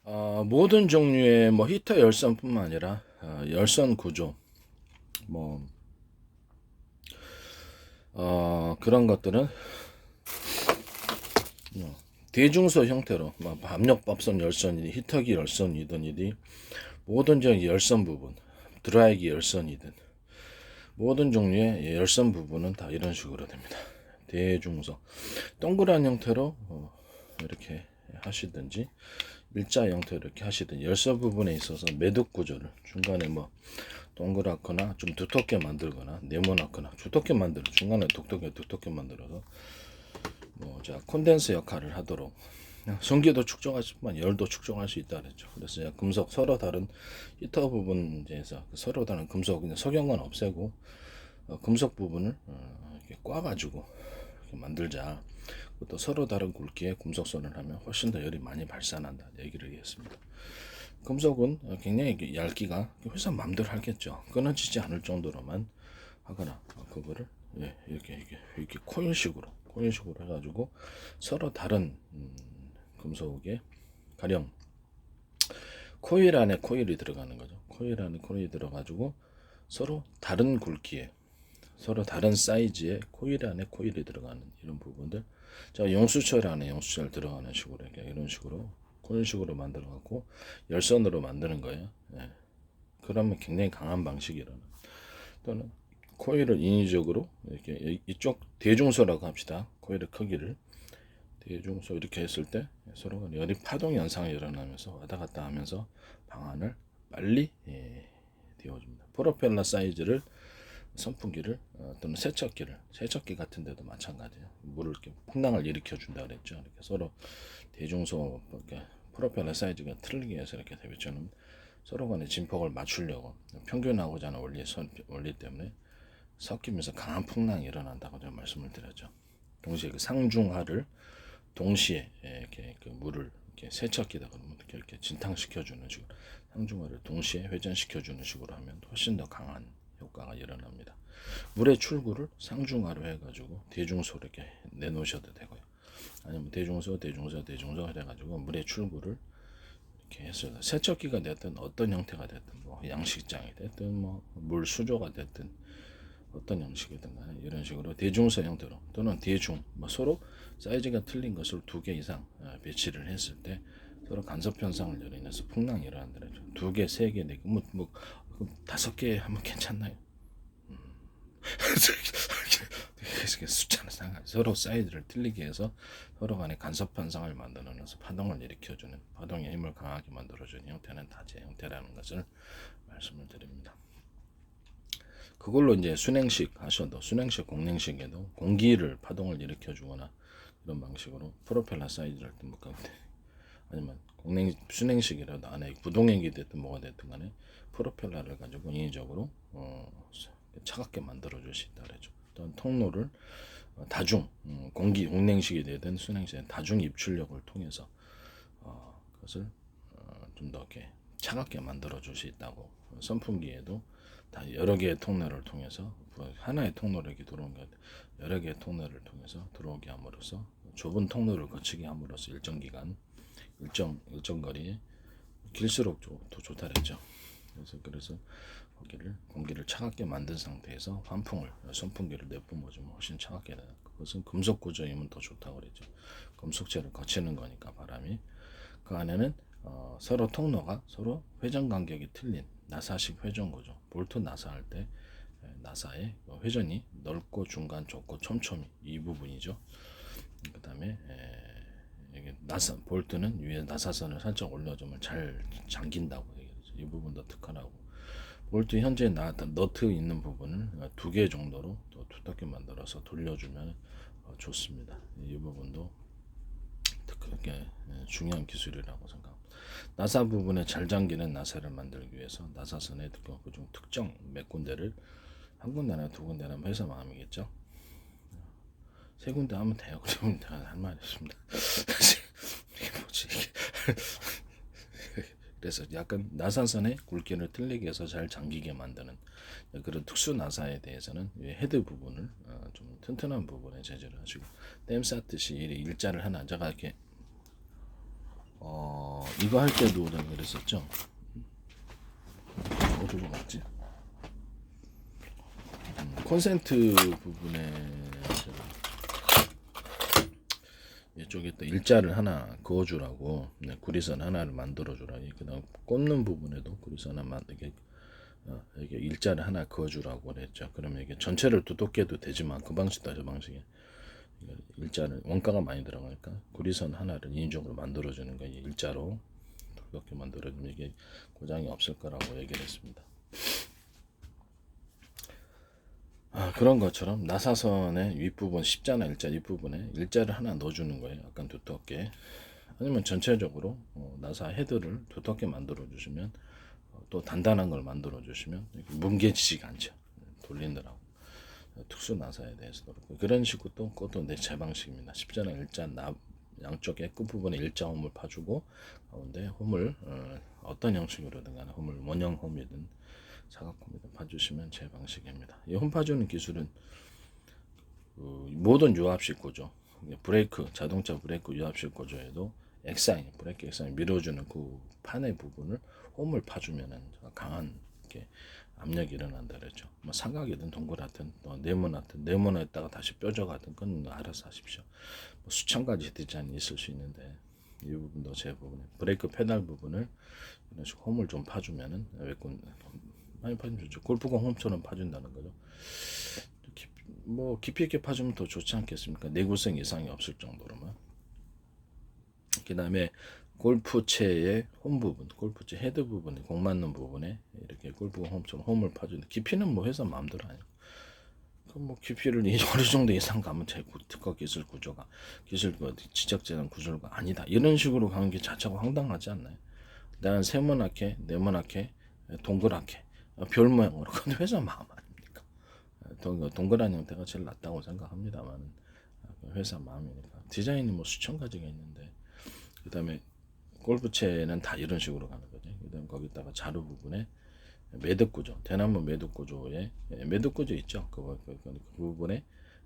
모든 종류의 뭐 히터 열선뿐만 아니라 열선 구조 뭐 그런 것들은 대중소 형태로 뭐 압력밥솥 열선이든 히터기 열선이든 모든 열선 부분 드라이기 열선이든 모든 종류의 열선 부분은 다 이런 식으로 됩니다. 대중소 동그란 형태로 이렇게 하시든지 일자 형태로 이렇게 하시든지 열선 부분에 있어서 매듭 구조를 중간에 뭐 동그랗거나 좀 두텁게 만들거나 네모나거나 두텁게 만들어 중간에 두텁게 만들어서 자 콘덴스 역할을 하도록 전기도 축적할 수만 열도 축적할 수 있다 그랬죠. 그래서 금속 서로 다른 히터 부분에서 서로 다른 금속 석영만 없애고 금속 부분을 이렇게 꽈가지고 이렇게 만들자. 또 서로 다른 굵기의 금속선을 하면 훨씬 더 열이 많이 발산한다 얘기를 했습니다. 금속은 굉장히 얇기가 회사 마음대로 하겠죠. 끊어지지 않을 정도로만 하거나 그거를 이렇게 코일식으로 해가지고 서로 다른 금속의 가령 코일 안에 코일이 들어가는 거죠. 코일 안에 코일이 들어가지고 서로 다른 굵기에 서로 다른 사이즈의 코일 안에 코일이 들어가는 이런 부분들. 자, 용수철 안에 용수철 들어가는 식으로 이런 식으로 코일식으로 만들어 갖고 열선으로 만드는 거예요. 예. 그러면 굉장히 강한 방식이라는. 또는 코일을 인위적으로 이렇게 이쪽 대중소라고 합시다. 코일의 크기를 대중소 이렇게 했을 때 서로 열이 파동 현상이 일어나면서 왔다 갔다 하면서 방안을 빨리 띄워줍니다. 프로펠러 사이즈를 선풍기를 또는 세척기 같은 데도 마찬가지예요. 물을 이렇게 풍랑을 일으켜 준다 그랬죠. 이렇게 서로 대중소 이렇게 프로펠러 사이즈가 틀리게 해서 이렇게 되겠죠. 서로 간의 진폭을 맞추려고 평균하고자 하는 원리 때문에 섞이면서 강한 풍랑이 일어난다고 제가 말씀을 드렸죠. 동시에 그 상중하를 동시에 이렇게 그 물을 이렇게 세척기다 그러면 이렇게 진탕시켜주는 식으로 상중하를 동시에 회전시켜주는 식으로 하면 훨씬 더 강한 효과가 일어납니다. 물의 출구를 상중하로 해가지고 대중소로 이렇게 내놓으셔도 되고요. 아니면 대중소 해가지고 물의 출구를 이렇게 해서 세척기가 됐든 어떤 형태가 됐든 뭐 양식장이 됐든 뭐 물 수조가 됐든 어떤 형식이든 간에 이런 식으로 대중소 형태로 또는 대중 뭐 서로 사이즈가 틀린 것을 두 개 이상 배치를 했을 때 서로 간섭 현상을 인해서 풍랑이 일어난다는 거죠. 두 개, 세 개, 네 개, 뭐 다섯 개 하면 괜찮나요? 숫자는 상관. 서로 사이즈를 틀리게 해서 서로 간의 간섭 현상을 만들어내서 파동을 일으켜주는 파동의 힘을 강하게 만들어주는 형태는 다제 형태라는 것을 말씀을 드립니다. 그걸로 이제 순행식 공랭식에도 공기를 파동을 일으켜주거나 이런 방식으로 프로펠러 사이즈를 뜬 아니면 순행식이라도 안에 부동액이 됐든 뭐가 됐든 간에 프로펠러를 가지고 인위적으로 차갑게 만들어 줄 수 있다 그러죠. 또는 통로를 다중 공기 공냉식이 되든 순행식이 다중 입출력을 통해서 그것을 좀 더 이렇게 차갑게 만들어 줄 수 있다고. 선풍기에도 다 여러 개의 통로를 통해서 하나의 통로로 이렇게 들어온 게 여러 개의 통로를 통해서 들어오게 함으로써 좁은 통로를 거치게 함으로써 일정 기간 일정 거리 길수록 더 좋다 그랬죠. 그래서 공기를 차갑게 만든 상태에서 선풍기를 내뿜어주면 훨씬 차갑게 되는. 그것은 금속 구조이면 더 좋다고 그랬죠. 금속체를 거치는 거니까 바람이 그 안에는 서로 통로가 서로 회전 간격이 틀린 나사식 회전 구조. 볼트 나사할 때 나사의 회전이 넓고 중간 좁고 촘촘히 이 부분이죠. 그 다음에 볼트는 위에 나사선을 살짝 올려주면 잘 잠긴다고 얘기하죠. 이 부분도 특허라고. 볼트 현재 너트 있는 부분을 두 개 정도로 또 두텁게 만들어서 돌려주면 좋습니다. 이 부분도 특히 중요한 기술이라고 생각합니다. 나사 부분에 잘 잠기는 나사를 만들기 위해서 나사선의 그중 특정 몇 군데를 한 군데나 두 군데나 회사 마음이겠죠. 세 군데 하면 돼요. 그러면 내가 할 말이 있습니다. 이게 뭐지? 그래서 약간 나사선의 굵기를 틀리게 해서 잘 잠기게 만드는 그런 특수 나사에 대해서는 헤드 부분을 좀 튼튼한 부분에 제재를 하시고 댐 쌓듯이 일자를 하나 제가 이렇게 이거 할 때도 그랬었죠. 어디로 갔지? 콘센트 부분에 이쪽에 또 일자를 하나 그어주라고, 구리선 하나를 만들어주라. 그다음 꽂는 부분에도 구리선 하나 이게 일자를 하나 그어주라고 그랬죠. 그러면 이게 전체를 두텁게 해도 되지만 그 방식도 저 방식에 일자를 원가가 많이 들어가니까 구리선 하나를 인위적으로 만들어주는 거예요. 일자로 두껍게 만들어주면 이게 고장이 없을 거라고 얘기를 했습니다. 그런 것처럼 나사선의 윗부분 십자나 일자 윗부분에 일자를 하나 넣어주는 거예요. 약간 두텁게. 아니면 전체적으로 나사 헤드를 두텁게 만들어 주시면, 또 단단한 걸 만들어 주시면 뭉개지지가 않죠. 돌리느라고. 특수 나사에 대해서도 그렇고 그런 식으로 또 그것도 제 방식입니다. 십자나 일자 양쪽에 끝부분에 일자 홈을 파주고 가운데 홈을 어떤 형식으로든 간에 홈을 원형 홈이든 사각홈이든 파주시면 제 방식입니다. 이 홈 파주는 기술은 모든 유압식 구조, 브레이크, 자동차 브레이크 유압식 구조에도 엑사인, 브레이크 엑사인 밀어주는 그 판의 부분을 홈을 파주면은 강한 이렇게 압력이 일어난다 그랬죠. 뭐 삼각이든 동그랗든 또 네모났다가 다시 뾰족하든 그건 알아서 하십시오. 뭐 수천 가지 디자인이 있을 수 있는데 이 부분도 제 부분에 브레이크 페달 부분을 이런 식으로 홈을 좀 파주면은 많이 파주면 좋죠. 골프공 홈처럼 파준다는 거죠. 뭐 깊이 있게 파주면 더 좋지 않겠습니까? 내구성 이상이 없을 정도로만. 그 다음에 골프채의 홈 부분, 골프채 헤드 부분에 공 맞는 부분에 이렇게 골프공 홈처럼 홈을 파주는데 깊이는 뭐 회사 마음대로 아니고. 뭐 깊이를 어느 정도 이상 가면 제 특허 기술 구조가 지적재산 구조가 아니다. 이런 식으로 가는 게 자체가 황당하지 않나요? 난 세모나게, 네모나게, 동그랗게, 별 모양으로. 근데 회사 마음 아닙니까? 동그란 형태가 제일 낫다고 생각합니다만 회사 마음이니까. 디자인이 뭐 수천 가지가 있는데, 그 다음에 골프채는 다 이런 식으로 가는 거죠. 그 다음에 거기다가 자루 부분에 매듭 구조, 대나무 매듭 구조에 매듭 구조 있죠. 그 부분에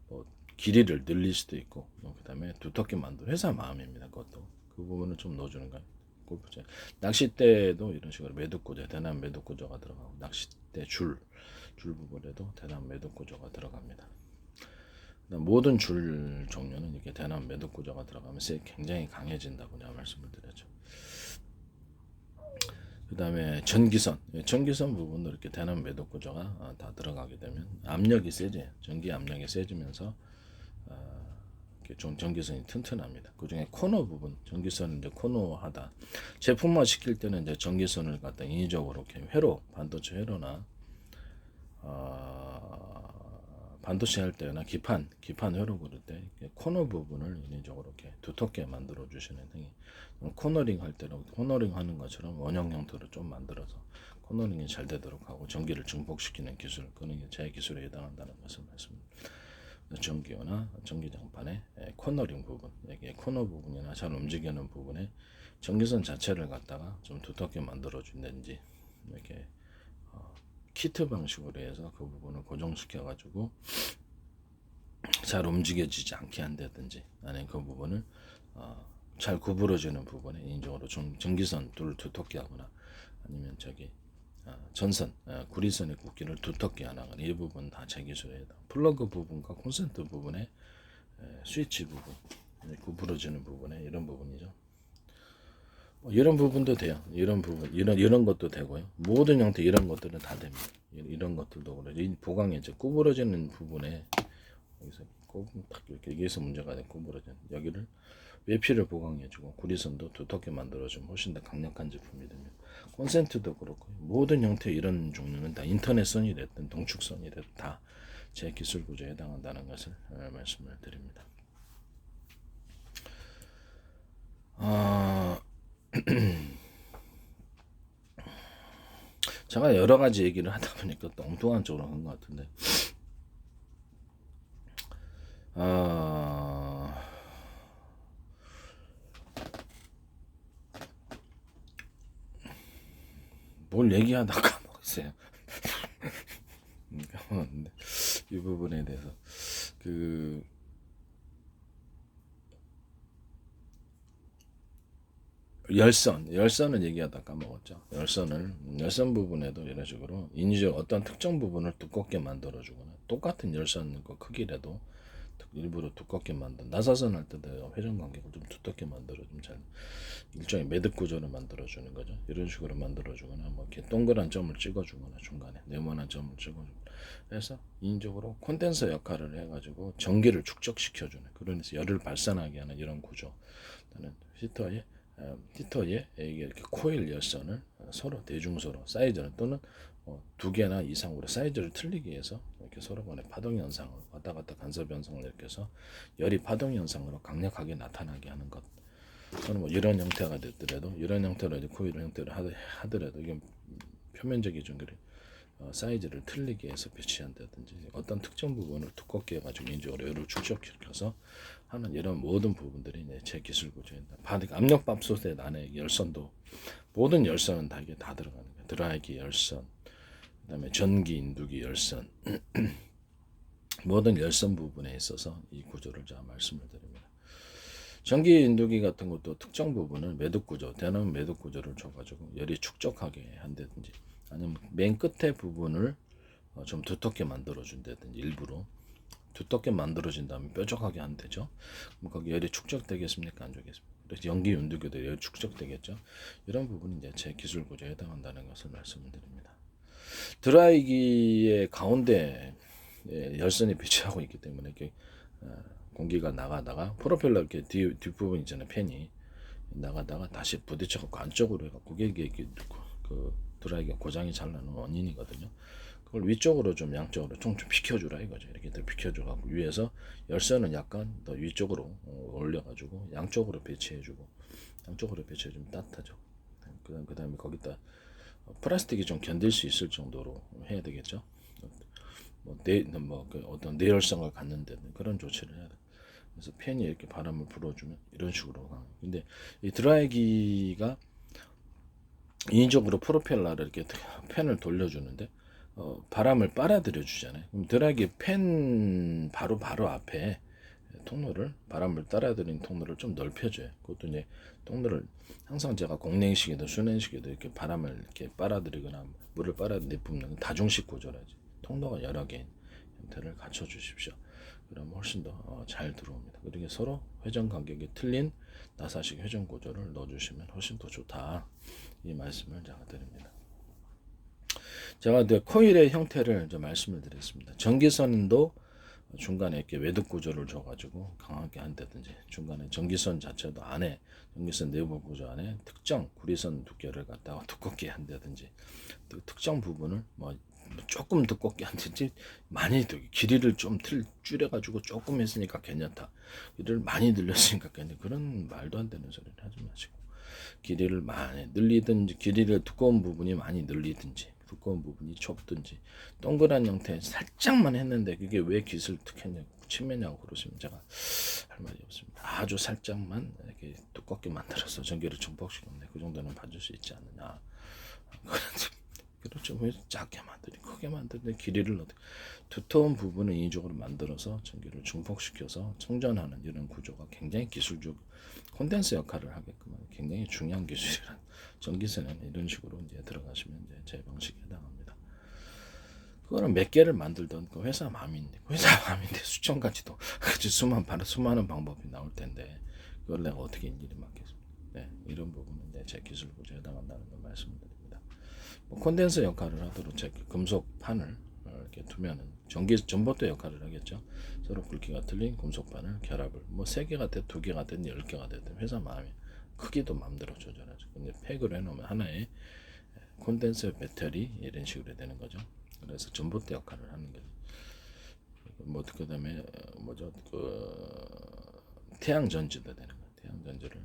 뭐 길이를 늘릴 수도 있고, 그 다음에 두텁게 만들 회사 마음입니다. 그것도 그 부분을 좀 넣어주는 거예요. 골프채, 낚싯대도 이런 식으로 매듭 구조, 대나무 매듭 구조가 들어가고, 낚싯대 줄 부분에도 대나무 매듭 구조가 들어갑니다. 모든 줄 종류는 이렇게 대나무 매듭 구조가 들어가면서 굉장히 강해진다고 내가 말씀을 드렸죠. 그 다음에 전기선 부분도 이렇게 대나무 매듭 구조가 다 들어가게 되면 압력이 세져요. 전기 압력이 세지면서 전기선이 튼튼합니다. 그 중에 코너 부분, 전기선을 이제 코너하다 제품화 시킬 때는 이제 전기선을 갖다 인위적으로 이렇게 회로, 반도체 회로나 반도체 할 때나 기판 회로 그럴 때 코너 부분을 인위적으로 이렇게 두텁게 만들어 주시는 등이, 코너링 할 때는 코너링 하는 것처럼 원형 형태로 좀 만들어서 코너링이 잘 되도록 하고 전기를 증폭시키는 기술, 그는 제 기술에 해당한다는 것을 말씀드립니다. 전기요나 전기장판의 코너링 부분, 이게 코너 부분이나 잘 움직이는 부분에 전기선 자체를 갖다가 좀 두텁게 만들어 준다든지, 이렇게 키트 방식으로 해서 그 부분을 고정시켜 가지고 잘 움직여지지 않게 한다든지, 아니면 그 부분을 잘 구부러지는 부분에 인위적으로 전기선을 두텁게 하거나, 아니면 전선, 구리선의 굵기를 두텁게 하거나, 이 부분 다 제 기술에 해당. 플러그 부분과 콘센트 부분에 스위치 부분, 구부러지는 부분에 이런 부분이죠. 이런 부분도 돼요. 이런 부분, 이런 것도 되고요. 모든 형태 이런 것들은 다 됩니다. 이런 것들도 그래. 이 보강에 이제 구부러지는 부분에 여기서 딱 이렇게 여기서 문제가 돼. 구부러지는 여기를 외피를 보강해주고 구리선도 두텁게 만들어주면 훨씬 더 강력한 제품이 됩니다. 콘센트도 그렇고 모든 형태 이런 종류는 다 인터넷선이 됐든 동축선이 됐든 다 제 기술 구조에 해당한다는 것을 말씀을 드립니다. 제가 여러 가지 얘기를 하다 보니까 또 엉뚱한 쪽으로 간 것 같은데, 뭘 얘기하다가 까먹었어요. 까먹었는데 이 부분에 대해서 열선을 얘기하다 까먹었죠. 열선 부분에도 이런 식으로 인위적 어떤 특정 부분을 두껍게 만들어주거나 똑같은 열선 그 크기라도 일부러 두껍게 나사선 할 때도 회전 간격을 좀 두껍게 만들어주면 잘 일종의 매듭 구조를 만들어주는 거죠. 이런 식으로 만들어주거나 뭐 이렇게 동그란 점을 찍어주거나 중간에 네모난 점을 찍어주거나 그래서 인위적으로 콘덴서 역할을 해가지고 전기를 축적시켜주는 그러면서 열을 발산하게 하는 이런 구조. 히터에 이렇게 코일 열선을 서로 대중소로 사이즈를 또는 두 개나 이상으로 사이즈를 틀리게 해서 이렇게 서로 간의 파동 현상을 왔다 갔다 간섭 현상을 일으켜서 열이 파동 현상으로 강력하게 나타나게 하는 것. 또는 뭐 이런 형태가 됐더라도 이런 형태로 이제 코일 형태를 하더라도 이게 표면적인 좀 그래 사이즈를 틀리게 해서 배치한다든지 어떤 특정 부분을 두껍게 해가지고 인적으로 열을 축적시켜서 하는 이런 모든 부분들이 이제 제 기술 구조입니다. 압력밥솥의 안에 열선도 모든 열선은 다 이게 다 들어가는 거예요. 드라이기 열선, 그다음에 전기 인두기 열선 모든 열선 부분에 있어서 이 구조를 제가 말씀을 드립니다. 전기 인두기 같은 것도 특정 부분을 매듭 구조, 대나무 매듭 구조를 줘가지고 열이 축적하게 한다든지 아니면 맨 끝에 부분을 좀 두텁게 만들어 준다든지 일부러 두텁게 만들어진 다음에 뾰족하게 한대죠. 그럼 거기 열이 축적되겠습니까? 안 되겠습니까? 그래서 연기 윤두기도 열이 축적되겠죠. 이런 부분이 이제 제 기술 구조에 해당한다는 것을 말씀드립니다. 드라이기의 가운데 열선이 배치하고 있기 때문에 이렇게 공기가 나가다가 프로펠러 이렇게 뒷부분 있잖아요. 팬이 나가다가 다시 부딪혀갖고 안쪽으로 해갖고 그게 그 드라이기가 고장이 잘 나는 원인이거든요. 그걸 위쪽으로 좀 양쪽으로 좀 비켜주라 이거죠. 이렇게 더 비켜줘갖고 위에서 열선은 약간 더 위쪽으로 올려가지고 양쪽으로 배치해주고 양쪽으로 배치해주면 따뜻하죠. 그 다음에 거기다 플라스틱이 좀 견딜 수 있을 정도로 해야 되겠죠. 어떤 내열성을 갖는 데는 그런 조치를 해야 돼. 그래서 팬이 이렇게 바람을 불어주면 이런 식으로 가. 근데 이 드라이기가 인위적으로 프로펠러를 이렇게 팬을 돌려주는데 바람을 빨아들여 주잖아요. 그럼 드라이기 팬 바로 앞에 통로를 바람을 따라들이는 통로를 좀 넓혀줘요. 그것도 이제 통로를 항상 제가 공냉식이든 순냉식이든 이렇게 바람을 이렇게 빨아들이거나 물을 내뿜는 다중식 구조라지. 통로가 여러 개인 형태를 갖춰 주십시오. 그러면 훨씬 더 잘 들어옵니다. 그렇게 서로 회전 간격이 틀린 나사식 회전 구조를 넣어주시면 훨씬 더 좋다. 이 말씀을 제가 드립니다. 제가 코일의 형태를 좀 말씀을 드렸습니다. 전기선도 중간에 이렇게 외듭 구조를 줘가지고 강하게 한다든지 중간에 전기선 자체도 안에 전기선 내부 구조 안에 특정 구리선 두께를 갖다가 두껍게 한다든지 특정 부분을 뭐 조금 두껍게 한다든지 많이 길이를 좀 줄여가지고 조금 했으니까 괜찮다. 길이를 많이 늘렸으니까 괜찮다. 그런 말도 안 되는 소리를 하지 마시고 길이를 많이 늘리든지 길이를 두꺼운 부분이 많이 늘리든지 두꺼운 부분이 좁든지 동그란 형태 살짝만 했는데 그게 왜 기술 특혜냐고 침해냐고 그러시면 제가 할 말이 없습니다. 아주 살짝만 이렇게 두껍게 만들어서 전기를 증폭시켰는데 그 정도는 봐줄 수 있지 않느냐. 그렇죠. 왜 작게 만드니 크게 만드니 길이를 어떻게 두터운 부분을 인위적으로 만들어서 전기를 증폭시켜서 청전하는 이런 구조가 굉장히 기술적 콘덴서 역할을 하게끔 굉장히 중요한 기술이란 전기세는 이런 식으로 이제 들어가시면 이제 제 방식에 해당합니다. 그거는 몇 개를 만들던 그 회사 마음인데 수천 가지도 수많은 방법이 나올 텐데 그걸 내가 어떻게 일일이 맡겠습니까? 네, 이런 부분은 제 기술 구조에 해당한다는 걸 말씀드립니다. 콘덴서 역할을 하도록 제 금속판을 이렇게 두면은 전봇대 역할을 하겠죠. 서로 굵기가 틀린 금속판을 결합을 3개가 됐든 2개가 됐든 10개가 됐든 회사 마음이 크기도 마음대로 조절하죠. 근데 팩으로 해놓으면 하나의 콘덴서 배터리 이런 식으로 되는 거죠. 그래서 전봇대 역할을 하는 거죠. 그다음에 태양 전지도 되는 거예요. 태양 전지를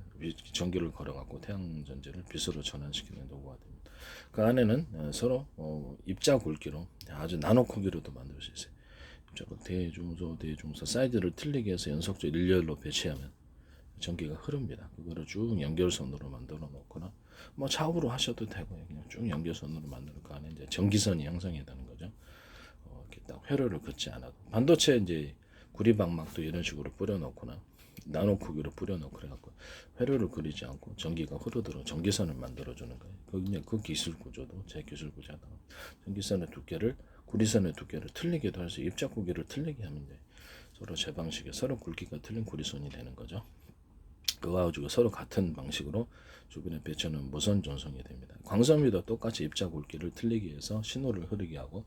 전기를 걸어갖고 태양 전지를 빛으로 전환시키는 도구가 됩니다. 그 안에는 서로 입자 굵기로 아주 나노 크기로도 만들 수 있어요. 대중소 사이즈를 틀리게 해서 연속적 일렬로 배치하면 전기가 흐릅니다. 그거를 쭉 연결선으로 만들어 놓거나 좌우로 하셔도 되고요. 그냥 쭉 연결선으로 만드는 거 안에 이제 전기선이 형성이 되는 거죠. 이렇게 딱 회로를 긋지 않아도 반도체 이제 구리방막도 이런 식으로 뿌려 놓거나 나노 크기로 뿌려놓고 그래갖고 회로를 그리지 않고 전기가 흐르도록 전기선을 만들어주는 거예요. 그 기술 구조도 제 기술 구조다. 전기선의 두께를 구리선의 두께를 틀리게도 할 수 입자 구기를 틀리게 하면 돼. 서로 제 방식에 서로 굵기가 틀린 구리선이 되는 거죠. 그거 가지고 서로 같은 방식으로 주변에 배치하는 무선 전송이 됩니다. 광섬유도 똑같이 입자 굵기를 틀리게 해서 신호를 흐르게 하고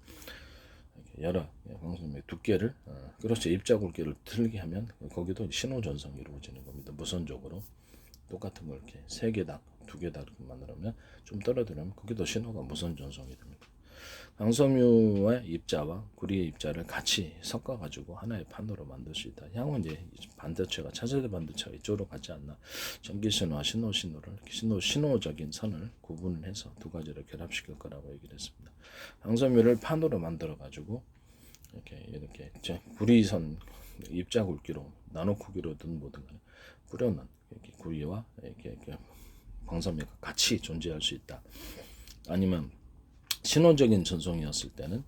여러 광섬유 두께를 그렇죠. 입자 굵기를 틀리게 하면 거기도 신호 전송이 이루어지는 겁니다. 무선적으로 똑같은 걸 이렇게 3개다 2개다 이렇게 만들면 좀 떨어뜨리면 거기도 신호가 무선 전송이 됩니다. 광섬유의 입자와 구리의 입자를 같이 섞어가지고 하나의 판도로 만들 수 있다. 향후 이제 반도체가 차세대 반도체가 이쪽으로 가지 않나. 전기 신호와 신호를 신호적인 선을 구분을 해서 두 가지를 결합시킬 거라고 얘기를 했습니다. 광섬유를 판도로 만들어 가지고 이렇게 구리선 입자 굵기로 나노 크기로든 뭐든 간에 뿌려놓은 이렇게 구리와 이렇게 광섬유가 같이 존재할 수 있다. 아니면 신호적인 전송이었을 때는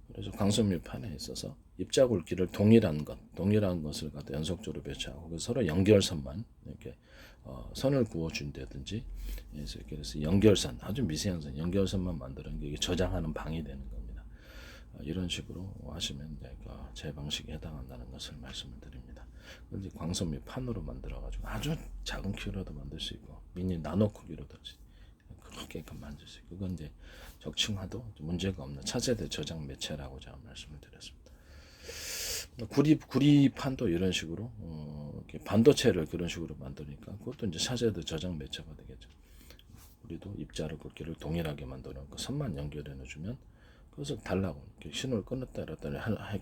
그래서 광섬유 판에 있어서 입자 굵기를 동일한 것을 갖다 연속적으로 배치하고 서로 연결선만 이렇게 선을 그어준다든지 그래서 연결선 아주 미세한 선 연결선만 만드는 게 저장하는 방이 되는 겁니다. 이런 식으로 하시면 제 방식에 해당한다는 것을 말씀을 드립니다. 이제 광섬유 판으로 만들어가지고 아주 작은 키로도 만들 수 있고 미니 나노 크기로도 그렇게 만들 수 있고 그건 이제 적층화도 문제가 없는 차세대 저장 매체라고 제가 말씀을 드렸습니다. 구리판도 이런 식으로 이렇게 반도체를 그런 식으로 만드니까 그것도 이제 차세대 저장 매체가 되겠죠. 우리도 입자를 굵기를 동일하게 만들어 놓고 선만 연결해 놓으면 그것을 달라고 신호를 끊었다 열었다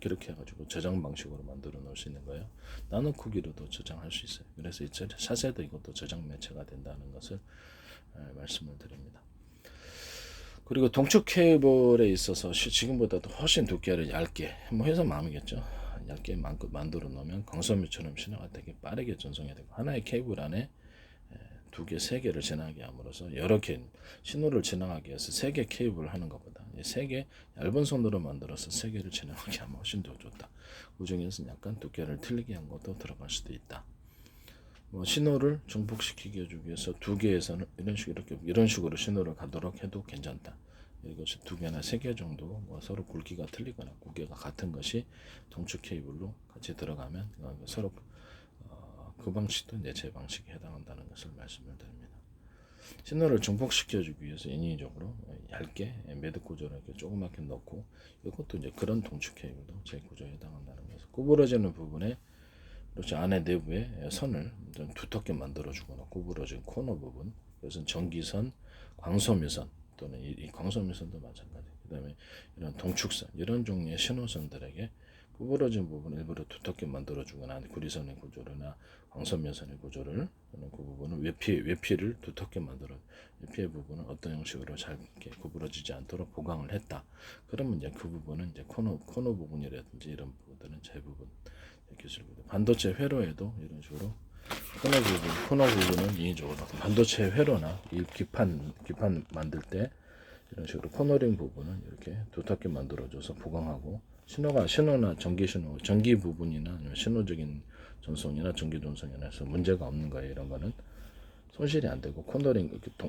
이렇게 해가지고 저장 방식으로 만들어 놓을 수 있는 거예요. 나노 크기로도 저장할 수 있어요. 그래서 이 차세대 이것도 저장 매체가 된다는 것을 말씀을 드립니다. 그리고 동축 케이블에 있어서 지금보다도 훨씬 두께를 얇게 해서 마음이겠죠. 얇게 만들어 놓으면 광섬유처럼 신호가 되게 빠르게 전송이 되고 하나의 케이블 안에 2개, 3개를 지나게 함으로써 여러 개 신호를 지나가기 위해서 3개 케이블을 하는 것보다 3개 얇은 선으로 만들어서 3개를 지나가게 하면 훨씬 더 좋다. 그 중에서 약간 두께를 틀리게 한 것도 들어갈 수도 있다. 신호를 증폭시키기 위해서 2개에서는 이런 식으로 신호를 가도록 해도 괜찮다. 이것이 2개나 3개 정도 서로 굵기가 틀리거나 무게가 같은 것이 동축 케이블로 같이 들어가면 서로 그 방식도 이제 제 방식에 해당한다는 것을 말씀을 드립니다. 신호를 증폭시켜주기 위해서 인위적으로 얇게 매듭 구조를 이렇게 조그맣게 넣고 이것도 이제 그런 동축 케이블도 제 구조에 해당한다는 것을 구부러지는 부분에 그렇지 안에 내부에 선을 좀 두텁게 만들어주거나 구부러진 코너 부분 그것은 전기선, 광섬유선 또는 이 광섬유선도 마찬가지. 그 다음에 이런 동축선 이런 종류의 신호선들에게 구부러진 부분 일부러 두텁게 만들어주거나 구리선의 구조나 광섬유선의 구조를 그 부분은 외피를 두텁게 만들어 외피의 부분은 어떤 형식으로 잘 이렇게 구부러지지 않도록 보강을 했다. 그러면 이제 그 부분은 이제 코너 부분이라든지 이런 부분들은 제 부분 기술입니다. 반도체 회로에도 이런 식으로 코너 부분은 인위적으로 반도체 회로나 이 기판 만들 때 이런 식으로 코너링 부분은 이렇게 두텁게 만들어줘서 보강하고 신호나 전기 부분이나 아니면 신호적인 전송이나 전기 전송이나 해서 문제가 없는 거예요. 이런 거는 손실이 안 되고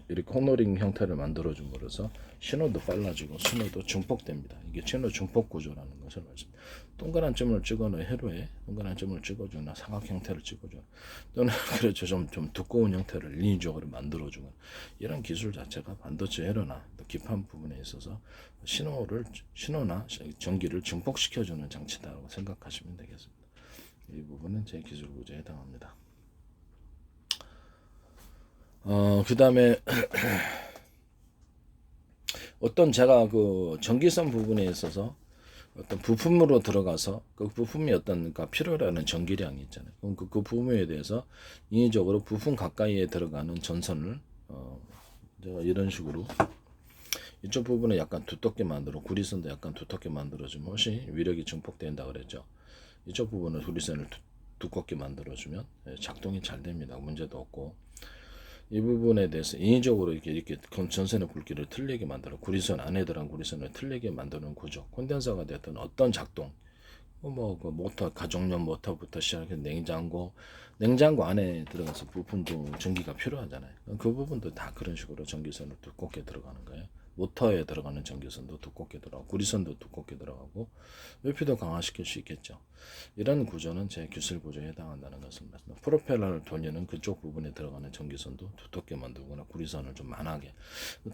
이렇게 코너링 형태를 만들어 줌으로써 신호도 빨라지고 신호도 증폭됩니다. 이게 신호 증폭 구조라는 것을 말씀드립니다. 동그란 점을 찍어놓은 회로에 동그란 점을 찍어주거나 사각 형태를 찍어줘 또는 그렇죠 좀 두꺼운 형태를 인위적으로 만들어주고 이런 기술 자체가 반도체 회로나 기판 부분에 있어서 신호나 전기를 증폭시켜주는 장치다라고 생각하시면 되겠습니다. 이 부분은 제 기술 구조에 해당합니다. 그 다음에 어떤 제가 그 전기선 부분에 있어서 어떤 부품으로 들어가서 그 부품이 어떤 필요로 하는 전기량이 있잖아요. 그럼 그 부품에 대해서 인위적으로 부품 가까이에 들어가는 전선을 제가 이런 식으로 이쪽 부분에 약간 두텁게 만들어 구리선도 약간 두텁게 만들어주면 훨씬 위력이 증폭된다 그랬죠. 이쪽 부분은 구리선을 두껍게 만들어주면 작동이 잘 됩니다. 문제도 없고. 이 부분에 대해서 인위적으로 이렇게 전선의 굵기를 틀리게 만들어 구리선 안에 들어간 구리선을 틀리게 만드는 구조 콘덴서가 됐던 어떤 작동 그 모터 가정용 모터부터 시작해서 냉장고 냉장고 안에 들어가서 부품도 전기가 필요하잖아요. 그 부분도 다 그런 식으로 전기선을 두껍게 들어가는 거예요. 모터에 들어가는 전기선도 두껍게 들어가고 구리선도 두껍게 들어가고 외피도 강화시킬 수 있겠죠. 이런 구조는 제 기술 구조에 해당한다는 것을 말씀드립니다. 프로펠러를 돌리는 그쪽 부분에 들어가는 전기선도 두텁게 만들거나 구리선을 좀 만하게,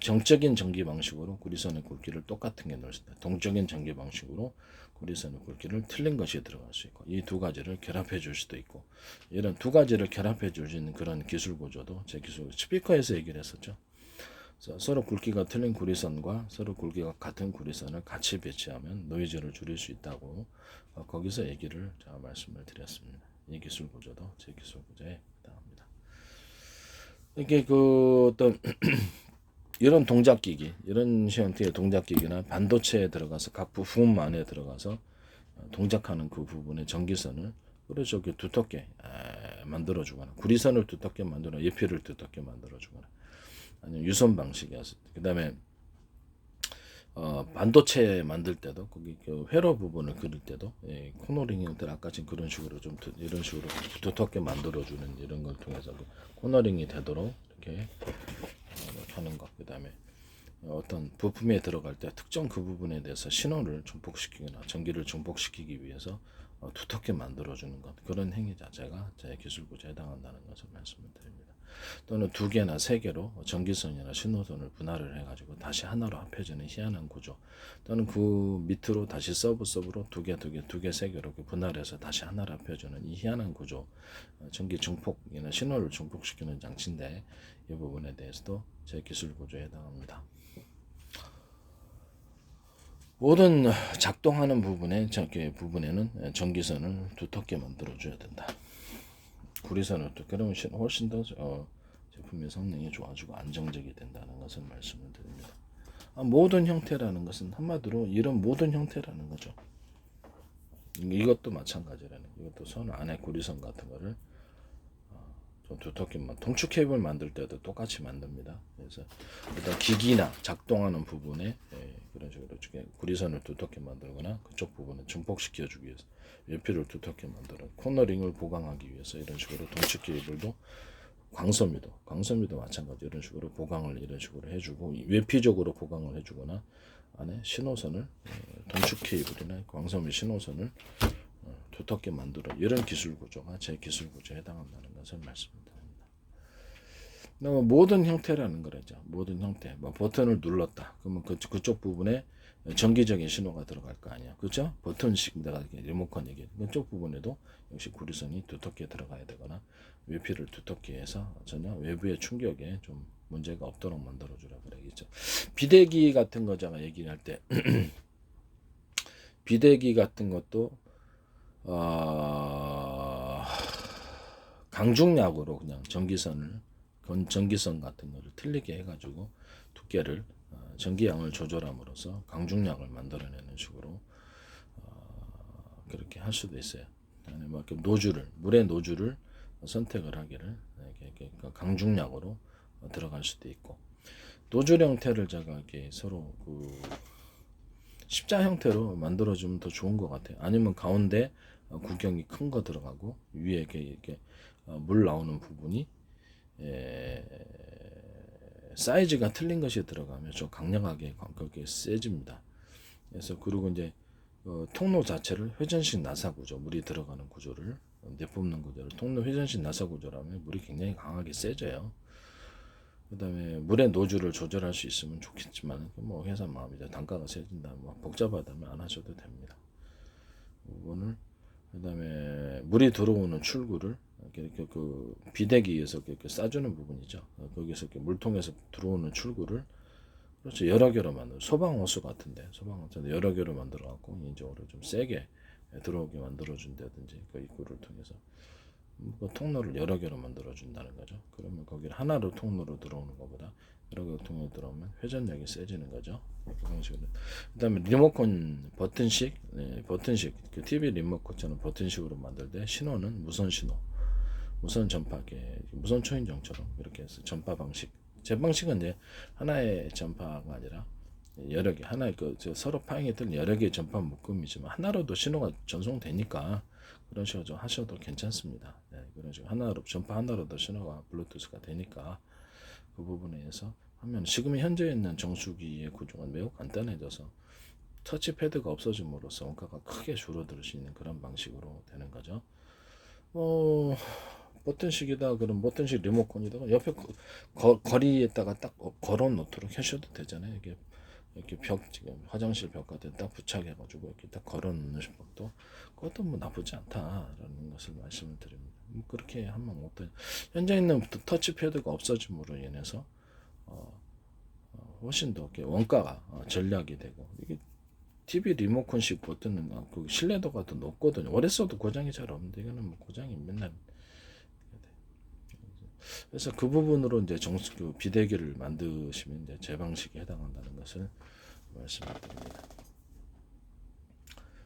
정적인 전기 방식으로 구리선의 굵기를 똑같은 게 넣을 수 있다. 동적인 전기 방식으로 구리선의 굵기를 틀린 것이 들어갈 수 있고, 이 두 가지를 결합해 줄 수도 있고, 이런 두 가지를 결합해 줄 수 있는 그런 기술 구조도 제 기술 스피커에서 얘기를 했었죠. 서로 굵기가 틀린 구리선과 서로 굵기가 같은 구리선을 같이 배치하면 노이즈를 줄일 수 있다고 거기서 얘기를 제가 말씀을 드렸습니다. 이 기술 구조도 제 기술 구조에 해당합니다. 이게 그 어떤 이런 동작기기, 이런 형태의 동작기기나 반도체에 들어가서 각 부품 안에 들어가서 동작하는 그 부분의 전기선을 그래서 두텁게 만들어주거나 구리선을 두텁게 만들어 예피를 두텁게 만들어주거나 아니면 유선 방식이었을 때, 그다음에 반도체 만들 때도 거기 그 회로 부분을 그릴 때도 코너링 형태 아까 지금 그런 식으로 좀 이런 식으로 두텁게 만들어주는 이런 걸 통해서 그 코너링이 되도록 이렇게 하는 것. 그다음에 어떤 부품에 들어갈 때 특정 그 부분에 대해서 신호를 증폭시키거나 전기를 증폭시키기 위해서 두텁게 만들어주는 것, 그런 행위 자체가 제 기술 구조에 해당한다는 것을 말씀을 드립니다. 또는 두 개나 세 개로 전기선이나 신호선을 분할을 해가지고 다시 하나로 합해지는 희한한 구조, 또는 그 밑으로 다시 서브로 두 개, 세 개로 분할해서 다시 하나로 합해주는 이 희한한 구조, 전기 증폭이나 신호를 증폭시키는 장치인데 이 부분에 대해서도 제 기술 구조에 해당합니다. 모든 작동하는 부분에는 전기선을 두텁게 만들어줘야 된다. 구리선을 두껍게 하면 훨씬 더 제품의 성능이 좋아지고 안정적이 된다는 것을 말씀을 드립니다. 모든 형태라는 것은 한마디로 이런 모든 형태라는 거죠. 이것도 마찬가지라는, 이것도 선 안에 구리선 같은 거를 좀 두텁게 동축 케이블 만들 때도 똑같이 만듭니다. 그래서 일단 기기나 작동하는 부분에 그런 식으로 구리선을 두텁게 만들거나 그쪽 부분을 증폭시켜 주기 위해서 외피를 두텁게 만들어 코너링을 보강하기 위해서 이런 식으로 동축 케이블도 광섬유도 마찬가지 이런 식으로 보강을 이런 식으로 해주고 외피적으로 보강을 해주거나 안에 신호선을 동축 케이블이나 광섬유 신호선을 두텁게 만들어 이런 기술 구조가 제 기술 구조에 해당한다는 것을 말씀드립니다. 모든 형태라는 거죠. 모든 형태. 버튼을 눌렀다. 그러면 그쪽 부분에 전기적인 신호가 들어갈 거 아니야. 그렇죠? 버튼식 내가 리모컨 얘기. 그쪽 부분에도 역시 구리선이 두텁게 들어가야 되거나 외피를 두텁게 해서 전혀 외부의 충격에 좀 문제가 없도록 만들어 주라 그러겠죠. 비대기 같은 거 제가 얘기할 때 비대기 같은 것도 강중약으로 그냥 전기선 같은 거를 틀리게 해가지고 두께를 전기양을 조절함으로써 강중약을 만들어내는 식으로 그렇게 할 수도 있어요. 아니면 물의 노즐을 선택을 하기를 강중약으로 들어갈 수도 있고, 노즐 형태를 제가 이렇게 서로 십자 형태로 만들어주면 더 좋은 것 같아요. 아니면 가운데 구경이 큰 거 들어가고 위에 이렇게 물 나오는 부분이 사이즈가 틀린 것이 들어가면 좀 강력하게 그렇게 세집니다. 그래서 그리고 이제 통로 자체를 회전식 나사 구조, 물이 들어가는 구조를 내뿜는 구조를 통로 회전식 나사 구조라면 물이 굉장히 강하게 세져요. 그다음에 물의 노즐을 조절할 수 있으면 좋겠지만 뭐 회사 마음이죠. 단가가 세진다, 뭐 복잡하다면 안 하셔도 됩니다. 부분을 그다음에 물이 들어오는 출구를 이렇게 그 비대기에서 이렇게 싸주는 부분이죠. 거기서 이렇게 물통에서 들어오는 출구를 그렇죠, 여러 개로 만들 소방호수 같은데 여러 개로 만들어 갖고 인적으로 좀 세게 들어오게 만들어 준다든지 그 입구를 통해서 그 통로를 여러 개로 만들어 준다는 거죠. 그러면 거기를 하나로 통로로 들어오는 것보다 여러 개로 통로로 들어오면 회전력이 세지는 거죠. 그런 식으로. 그다음에 리모컨 버튼식 그 TV 리모컨처럼 버튼식으로 만들 때 신호는 무선 신호, 무선 전파계, 무선 초인종처럼 이렇게 해서 전파 방식. 제 방식은 이제 하나의 전파가 아니라 여러 개, 하나의 서로 파행했던 여러 개의 전파 묶음이지만 하나로도 신호가 전송되니까 그런 식으로 좀 하셔도 괜찮습니다. 네, 그런 식으로 하나로 전파 하나로도 신호가 블루투스가 되니까 그 부분에 의해서 하면 지금 현재 있는 정수기의 구조가 매우 간단해져서 터치패드가 없어짐으로써 원가가 크게 줄어들 수 있는 그런 방식으로 되는 거죠. 버튼식이다 그럼 버튼식 리모컨이다가 옆에 거리에다가 딱 걸어 놓도록 하셔도 되잖아요. 이렇게 벽 지금 화장실 벽 같은 딱 부착해가지고 이렇게 딱 걸어 놓는 것도 그것도 뭐 나쁘지 않다라는 것을 말씀을 드립니다. 그렇게 하면 어때? 현재 있는 터치패드가 없어짐으로 인해서 훨씬 더 원가가 전략이 되고 이게 TV 리모컨식 버튼은 그 신뢰도가 더 높거든요. 오래 써도 고장이 잘 없는데 이거는 뭐 고장이 맨날. 그래서 그 부분으로 이제 그 비대기를 만드시면 이제 제 방식에 해당한다는 것을 말씀을 드립니다.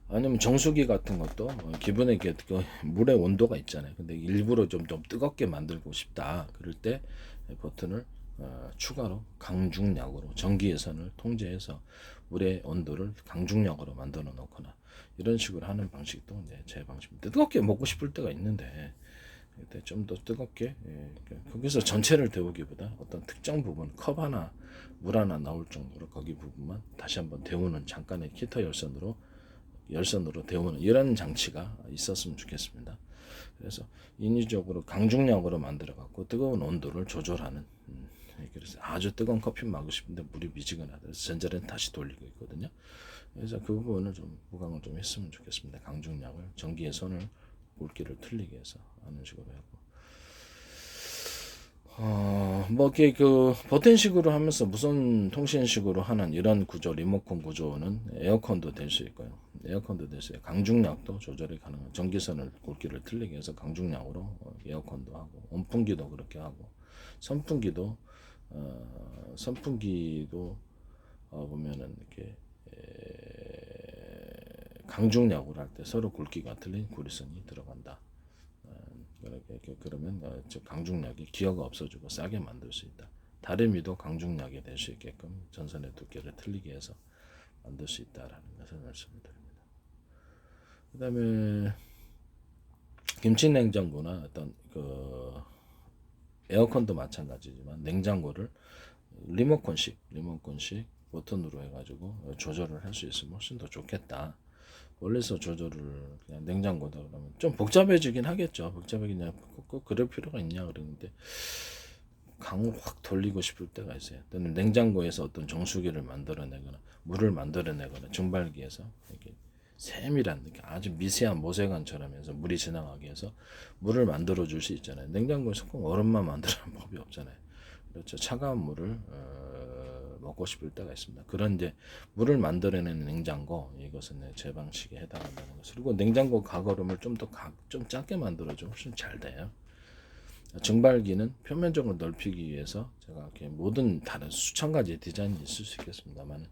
아니면 정수기 같은 것도 기본에 그 물의 온도가 있잖아요. 근데 일부러 좀 뜨겁게 만들고 싶다. 그럴 때 버튼을 추가로 강중약으로 전기예선을 통제해서 물의 온도를 강중약으로 만들어 놓거나 이런 식으로 하는 방식도 이제 제 방식입니다. 뜨겁게 먹고 싶을 때가 있는데 그때 좀 더 뜨겁게 거기서 전체를 데우기보다 어떤 특정 부분 컵 하나 물 하나 나올 정도로 거기 부분만 다시 한번 데우는 잠깐의 히터 열선으로 데우는 이런 장치가 있었으면 좋겠습니다. 그래서 인위적으로 강중량으로 만들어 갖고 뜨거운 온도를 조절하는 그래서 아주 뜨거운 커피 마고 싶은데 물이 미지근하다. 그래서 전자레인지 다시 돌리고 있거든요. 그래서 그 부분을 좀 보강을 좀 했으면 좋겠습니다. 강중량을 전기의 선을 굵기를 틀리게 해서 하는 식으로 하고 뭐 이렇게 그 버튼식으로 하면서 무선 통신식으로 하는 이런 구조 리모컨 구조는 에어컨도 될 수 있고요. 에어컨도 될 수 있어요. 강중량도 조절이 가능한 전기선을 굵기를 틀리게 해서 강중량으로 에어컨도 하고 온풍기도 그렇게 하고 선풍기도 보면은 이렇게 강중약으로 할 때 서로 굵기가 틀린 구리선이 들어간다. 그러면 강중약이 기어가 없어지고 싸게 만들 수 있다. 다리미도 강중약이 될 수 있게끔 전선의 두께를 틀리게 해서 만들 수 있다라는 것을 말씀드립니다. 그다음에 김치 냉장고나 어떤 그 에어컨도 마찬가지지만 냉장고를 리모컨식 버튼으로 해가지고 조절을 할 수 있으면 훨씬 더 좋겠다. 원래서 조절을 그냥 냉장고다 그러면 좀 복잡해지긴 하겠죠. 복잡하긴 꼭 그럴 필요가 있냐 그러는데 강을 확 돌리고 싶을 때가 있어요. 또는 냉장고에서 어떤 정수기를 만들어내거나 물을 만들어내거나 증발기에서 이렇게 세밀한 아주 미세한 모세관처럼 해서 물이 지나가게 해서 물을 만들어 줄 수 있잖아요. 냉장고에서 꼭 얼음만 만드는 법이 없잖아요. 그렇죠. 차가운 물을 먹고 싶을 때가 있습니다. 그런 이제 물을 만들어내는 냉장고 이것은 제 방식에 해당한다는 것. 그리고 냉장고 가거름을 좀 작게 만들어주면 훨씬 잘 돼요. 증발기는 표면적으로 넓히기 위해서 제가 이렇게 모든 다른 수천 가지 디자인이 있을 수 있겠습니다만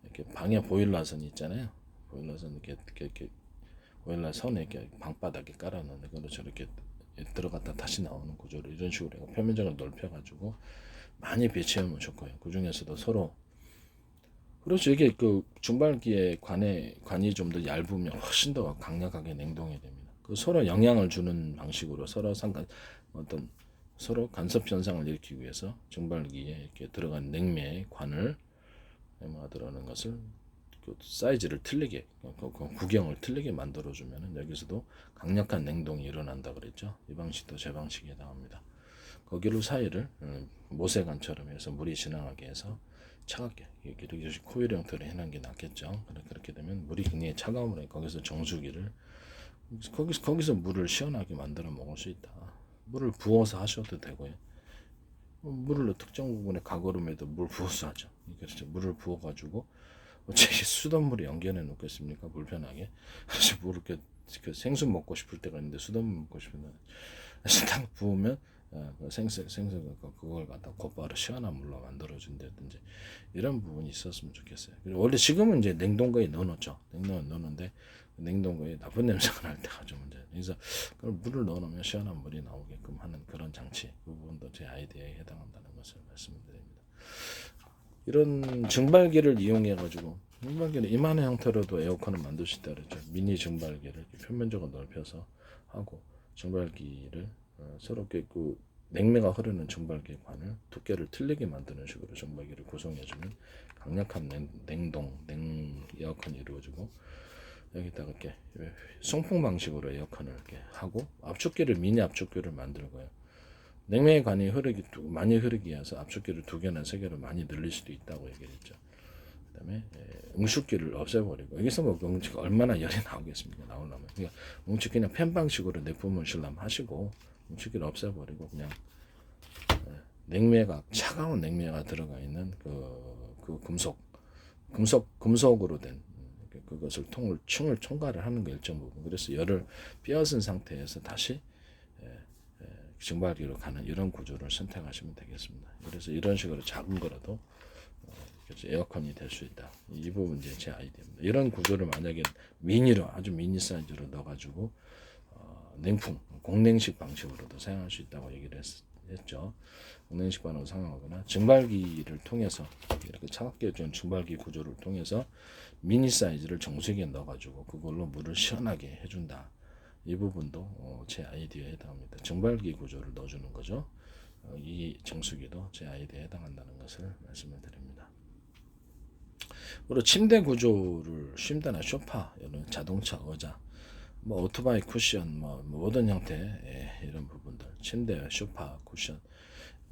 이렇게 방에 보일러선 있잖아요. 보일러선 이렇게 보일러 선에 이렇게 방바닥에 깔아놓는 거로 저렇게 들어갔다 다시 나오는 구조를 이런 식으로 해서 표면적으로 넓혀가지고 많이 배치하면 좋고요. 그 중에서도 서로 그렇죠. 이게 그 증발기의 관이 좀 더 얇으면 훨씬 더 강력하게 냉동이 됩니다. 그 서로 영향을 주는 방식으로 서로 간섭 현상을 일으키기 위해서 증발기에 이렇게 들어간 냉매의 관을 들어가는 것을 그 사이즈를 틀리게 구경을 틀리게 만들어주면 여기서도 강력한 냉동이 일어난다 그랬죠. 이 방식도 제 방식에 해당합니다. 거기를 사이를 모세관처럼 해서 물이 지나가게 해서 차갑게 이렇게 코일 형태로 해놓은 게 낫겠죠. 그렇게 되면 물이 굉장히 차가우면 거기서 정수기를 거기서 물을 시원하게 만들어 먹을 수 있다. 물을 부어서 하셔도 되고요. 물을 특정 부분에 가거름에도 물 부어서 하죠. 그렇죠. 물을 부어가지고 어차피 수돗물에 연결해 놓겠습니까? 불편하게. 그래서 물 이렇게 그 생수 먹고 싶을 때가 있는데 수돗물 먹고 싶으면 딱 부으면 생수 그걸 갖다 곧바로 시원한 물로 만들어 준다든지 이런 부분이 있었으면 좋겠어요. 원래 지금은 이제 냉동고에 넣어놓죠. 냉동고에 넣는데 냉동고에 나쁜 냄새가 날 때가 좀 문제. 그래서 그걸 물을 넣어놓으면 시원한 물이 나오게끔 하는 그런 장치 그 부분도 제 아이디어에 해당한다는 것을 말씀드립니다. 이런 증발기를 이용해 가지고 증발기는 이만한 형태로도 에어컨을 만들 수 있다 그랬죠. 미니 증발기를 이렇게 표면적으로 넓혀서 하고 증발기를 서로 그 냉매가 흐르는 증발기 관을 두께를 틀리게 만드는 식으로 증발기를 구성해주면 강력한 냉 에어컨이 이루어지고 여기다가 이렇게 송풍 방식으로 에어컨을 이렇게 하고 압축기를 미니 압축기를 만들고요. 냉매의 관이 많이 흐르기 위해서 압축기를 2개나 3개로 많이 늘릴 수도 있다고 얘기했죠. 그다음에 응축기를 없애버리고 여기서 뭐 응축 얼마나 열이 나오겠습니까? 나오려면 그러니까 응축 그냥 팬 방식으로 내뿜을 실람 하시고 응축기를 없애버리고 그냥 냉매가 차가운 냉매가 들어가 있는 그 금속으로 된 그것을 층을 총괄을 하는 거 일정 부분. 그래서 열을 빼앗은 상태에서 다시 증발기로 가는 이런 구조를 선택하시면 되겠습니다. 그래서 이런 식으로 작은 거라도 에어컨이 될 수 있다. 이 부분 이제 제 아이디어입니다. 이런 구조를 만약에 미니로 아주 미니 사이즈로 넣어가지고 냉풍 공냉식 방식으로도 사용할 수 있다고 얘기를 했죠. 공냉식 방식으로 사용하거나 증발기를 통해서 이렇게 차갑게 해준 증발기 구조를 통해서 미니 사이즈를 정수기에 넣어가지고 그걸로 물을 시원하게 해준다. 이 부분도 제 아이디어에 해당합니다. 증발기 구조를 넣어주는 거죠. 이 정수기도 제 아이디어에 해당한다는 것을 말씀을 드립니다. 그리고 침대 구조를 침대나 소파, 이런 자동차 의자, 뭐 오토바이 쿠션, 뭐 모든 형태의 이런 부분들, 침대, 소파, 쿠션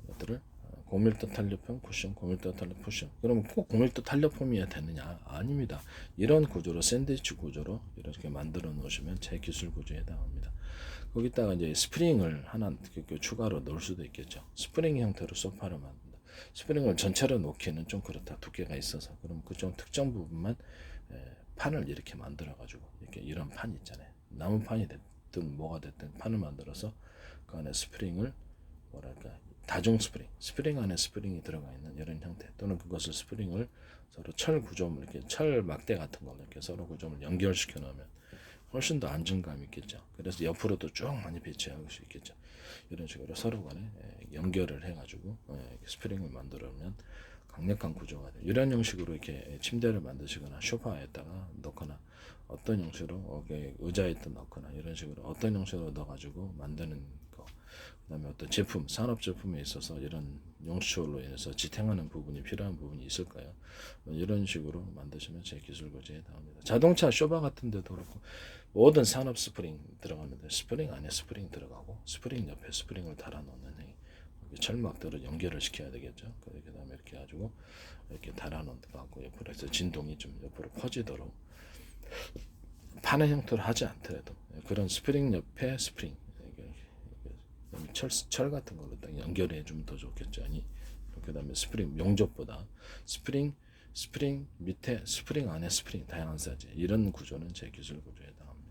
것들을 고밀도 탄력폼 쿠션, 고밀도 탄력 쿠션. 그러면 꼭 고밀도 탄력폼이어야 되느냐? 아닙니다. 이런 구조로 샌드위치 구조로 이렇게 만들어 놓으시면 제 기술 구조에 해당합니다. 거기다가 이제 스프링을 하나 추가로 넣을 수도 있겠죠. 스프링 형태로 소파를 만든다. 스프링을 전체로 놓기는 좀 그렇다. 두께가 있어서. 그럼 그 좀 특정 부분만 판을 이렇게 만들어 가지고 이렇게 이런 판 있잖아요. 나무판이 됐든 뭐가 됐든 판을 만들어서 그 안에 스프링을 뭐랄까 다중 스프링 안에 스프링이 들어가 있는 이런 형태 또는 그것을 스프링을 서로 철 구조물 이렇게 철 막대 같은 걸로 이렇게 서로 구조물 연결시켜 놓으면 훨씬 더 안정감 있겠죠. 그래서 옆으로도 쭉 많이 배치할 수 있겠죠. 이런 식으로 서로 간에 연결을 해가지고 스프링을 만들어면 강력한 구조가 돼요. 이런 형식으로 이렇게 침대를 만드시거나 소파에다가 넣거나 어떤 형식으로 의자에다 넣거나 이런 식으로 어떤 형식으로 넣어가지고 만드는 거. 그다음에 어떤 제품, 산업 제품에 있어서 이런 용수철로 인해서 지탱하는 부분이 필요한 부분이 있을까요? 이런 식으로 만드시면 제 기술 고지에 해당합니다. 자동차 쇼바 같은 데도 그렇고 모든 산업 스프링 들어가는데 스프링 안에 스프링 들어가고 스프링 옆에 스프링을 달아놓는 행위. 철막들을 연결을 시켜야 되겠죠. 그 다음에 이렇게 가지고 이렇게 달아놓는 거 갖고 옆으로 해서 진동이 좀 옆으로 퍼지도록 파는 형태로 하지 않더라도 그런 스프링 옆에 스프링 철 같은 걸로 딱 연결해 주면 더 좋겠죠. 아니 그 다음에 스프링 용접보다 스프링 밑에 스프링 안에 스프링 다양한 사이즈 이런 구조는 제 기술 구조에 해당합니다.